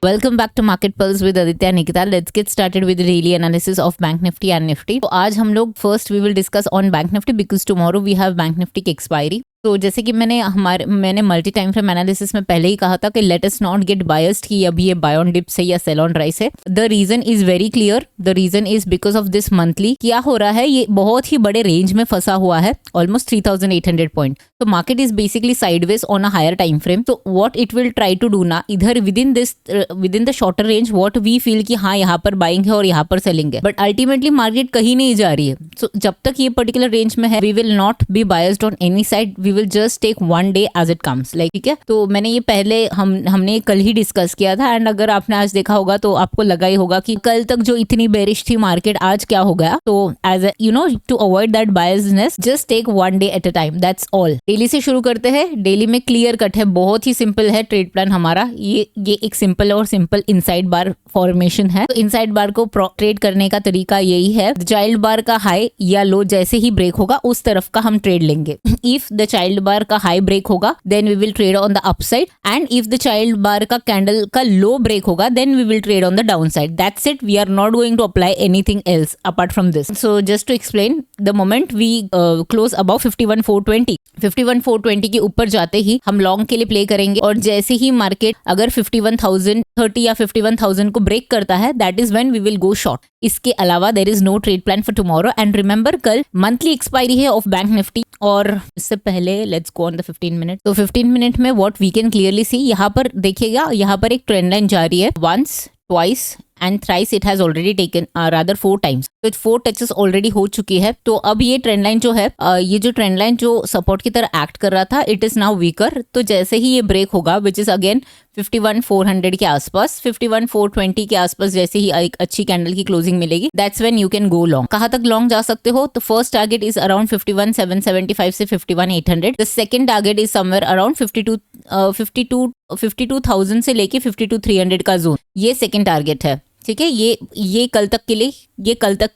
Welcome back to Market Pulse with Aditya Nikita. Let's get started with the daily analysis of Bank Nifty and Nifty. तो आज हम लोग first we will discuss on Bank Nifty because tomorrow we have Bank Nifty की expiry. तो जैसे कि मैंने multi time frame analysis में पहले ही कहा था कि let us not get biased कि अभी ये बाय ऑन डिप्स है या सेल ऑन राइस है. The reason is very clear. The reason is because of this monthly क्या हो रहा है, ये बहुत ही बड़े रेंज में फंसा हुआ है, ऑलमोस्ट 3800 पॉइंट. तो market is basically sideways on a higher time frame. तो what it will try to do ना, इधर with in the shorter range what we feel कि हाँ यहाँ पर बाइंग है और यहाँ पर सेलिंग है, बट अल्टीमेटली मार्केट कहीं नहीं जा रही है. सो जब तक ये पर्टिकुलर रेंज में है we will not be biased on any side. We will just take one day as it comes. Like ठीक है, तो मैंने ये पहले हमने कल ही डिस्कस किया था एंड अगर आपने आज देखा होगा तो आपको लगा ही होगा कि कल तक जो इतनी बेरिश थी मार्केट, आज क्या हो गया. तो as you know to avoid that biasedness just take one day at a time, that's all. Daily से शुरू करते हैं. डेली में क्लियर कट है, बहुत ही सिंपल है ट्रेड प्लान हमारा. ये एक सिंपल और सिंपल इनसाइड बार फॉर्मेशन है. तो इनसाइड बार को ट्रेड करने का तरीका यही है, चाइल्ड बार का हाई या लो जैसे ही ब्रेक होगा उस तरफ का हम ट्रेड लेंगे. इफ द चाइल्ड बार का हाई ब्रेक होगा then we will trade on the upside, and if the child bar का कैंडल का लो ब्रेक होगा then we will trade on the down side. That's it. We are not going to apply anything else apart from this. So just to explain, the moment we close about 51,420 के ऊपर जाते ही हम long के लिए play करेंगे, और जैसे ही market अगर 51,030 या 51,000 को ब्रेक करता है that is when we will go short. इसके अलावा there is no trade plan for tomorrow. And remember कल मंथली एक्सपायरी है ऑफ बैंक निफ्टी, और इससे पहले let's go on the 15 minute. तो 15 मिनट में what we can clearly see, यहाँ पर देखिएगा, यहाँ पर एक ट्रेंड लाइन जा रही है. Once, twice and thrice it has already taken, rather 4 times. तो 4 टचेस ऑलरेडी हो चुकी है. तो अब ये ट्रेंड लाइन जो है, ये जो ट्रेंड लाइन जो सपोर्ट की तरह एक्ट कर रहा था, इट इज नाउ वीकर. तो जैसे ही ये ब्रेक होगा विच इज अगेन 51,400 के आसपास, 51,420 के आसपास जैसे ही एक अच्छी कैंडल की क्लोजिंग मिलेगी, that's when you can go long. कहाँ तक लॉन्ग जा सकते हो? तो फर्स्ट टारगेट इज अराउंड 51,775 से 51,800. The second target is somewhere around 52,000 से लेके 52,300 का जोन. ये सेकंड टारगेट है. ठीक है, ये कल तक के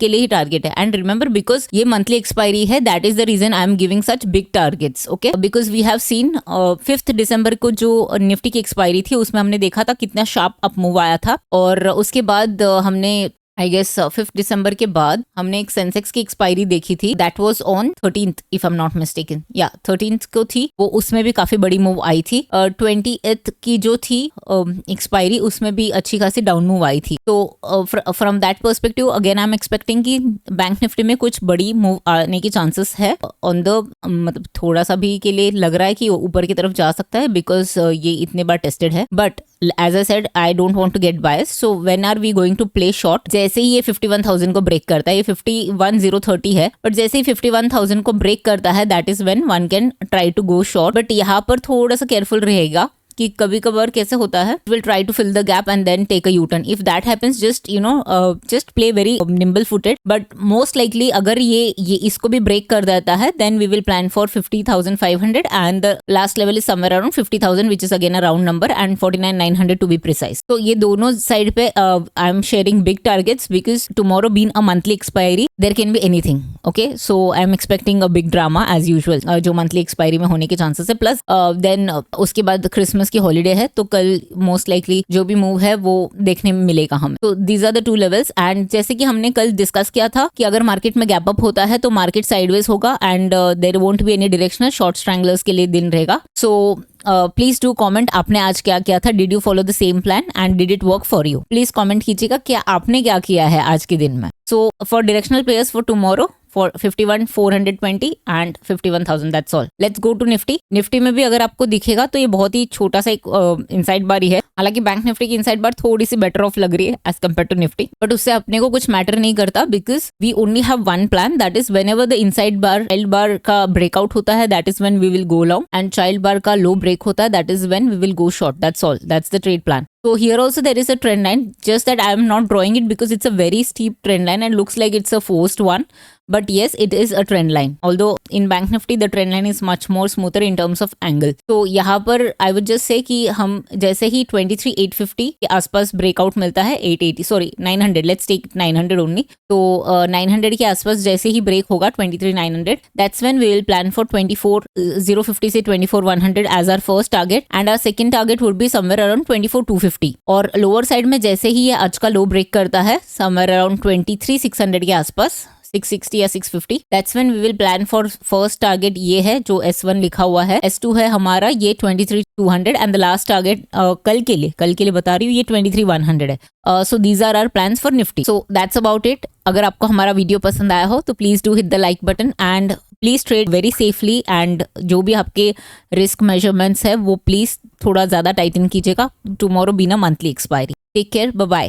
लिए ही टारगेट है. एंड रिमेंबर बिकॉज ये मंथली एक्सपायरी है, that is the reason I am giving such big targets. Okay, because we have seen 5 दिसंबर को जो निफ्टी की एक्सपायरी थी उसमें हमने देखा था कितना शार्प अप मूव आया था, और उसके बाद हमने आई गेस 5 दिसंबर के बाद हमने एक सेंसेक्स की एक्सपायरी देखी थी. That was on 13th if I am not mistaken. या 13th को थी वो, उसमें भी काफी बड़ी मूव आई थी. 28th की जो थी एक्सपायरी, उसमें भी अच्छी खासी डाउन मूव आई थी. तो from that perspective again I am expecting कि बैंक निफ्टी में कुछ बड़ी मूव आने की चांसेस है. ऑन द मतलब थोड़ा सा भी के लिए लग रहा है कि ऊपर की तरफ जा सकता है बिकॉज ये इतने बार टेस्टेड है. But as I said I don't want to get biased. So when are we going to play short? जैसे ही ये 51,000 को ब्रेक करता है, ये 51,030 है, बट जैसे ही 51,000 को ब्रेक करता है that is when one can try to go short. But यहाँ पर थोड़ा सा केयरफुल रहेगा कि कभी कभार कैसे होता है, will try to fill the gap and then take a U turn. If that happens just you know just play very nimble footed. But most likely अगर ये इसको भी ब्रेक कर देता है then we will plan for 50,500 and the last level is somewhere around 50,000 which is again a round number and 49,900 to be precise. तो ये दोनों साइड पे I am sharing big targets because tomorrow being a monthly expiry there can be anything. Okay, so I am expecting a big drama as usual जो monthly expiry में होने के chances है. Plus then उसके बाद Christmas की holiday है, तो कल मोस्ट लाइकली जो भी मूव है वो देखने में मिलेगा हमें. तो दीज आर द 2 लेवल्स. एंड जैसे कि हमने कल डिस्कस किया था कि अगर मार्केट में गैप अप होता है तो मार्केट साइडवेज होगा and there won't be any directional short stranglers के लिए दिन रहेगा. सो प्लीज डू कॉमेंट आपने आज क्या किया था. Did you follow the same plan and did it work for you? Please comment कीजिएगा क्या आपने क्या किया है आज के दिन में. So for directional players for tomorrow for 51,420 and 51,000, that's all. Let's go to Nifty. Nifty में भी अगर आपको दिखेगा तो ये बहुत ही छोटा सा एक इनसाइड बार ही है. हालांकि बैंक निफ्टी की इनसाइड बार थोड़ी सी बेटर ऑफ लग रही है as compare to Nifty, but उससे अपने को कुछ मैटर नहीं करता because we only have one plan, that is whenever the inside bar child bar का ब्रेकआउट होता है that is when we will go long, and child bar का लो ब्रेक होता है that is when we will go short. That's all. That's the trade plan. So here also there is a trend line, just that I am not drawing it because it's a very steep trend line and looks like it's a forced one. but yes, it is a trend line. Although in Bank Nifty the trend line is much more smoother in terms of angle. तो यहाँ पर I would just say कि हम जैसे ही 23,850 के आसपास breakout मिलता है 900, let's take 900 only. तो 900 के आसपास जैसे ही ब्रेक होगा 23,900, that's when we will plan for 24,050 से 24,100 as our first target, and our second target would be somewhere around 24,250. और लोअर साइड में जैसे ही ये आज का लो ब्रेक करता है somewhere around 23,600 के आसपास, 660 या 650, that's when we will plan for first target. ये है जो S1 लिखा हुआ है, S2 है हमारा ये 23,200, and the last target कल के लिए बता रही हूँ ये 23,100 है. So these are our plans for Nifty. So that's about it. अगर आपको हमारा वीडियो पसंद आया हो तो please do hit the like button and please trade very safely, and जो भी आपके रिस्क मेजरमेंट्स है वो प्लीज थोड़ा ज्यादा टाइटन कीजिएगा. टुमारो बीना monthly expiry. Take care, bye bye.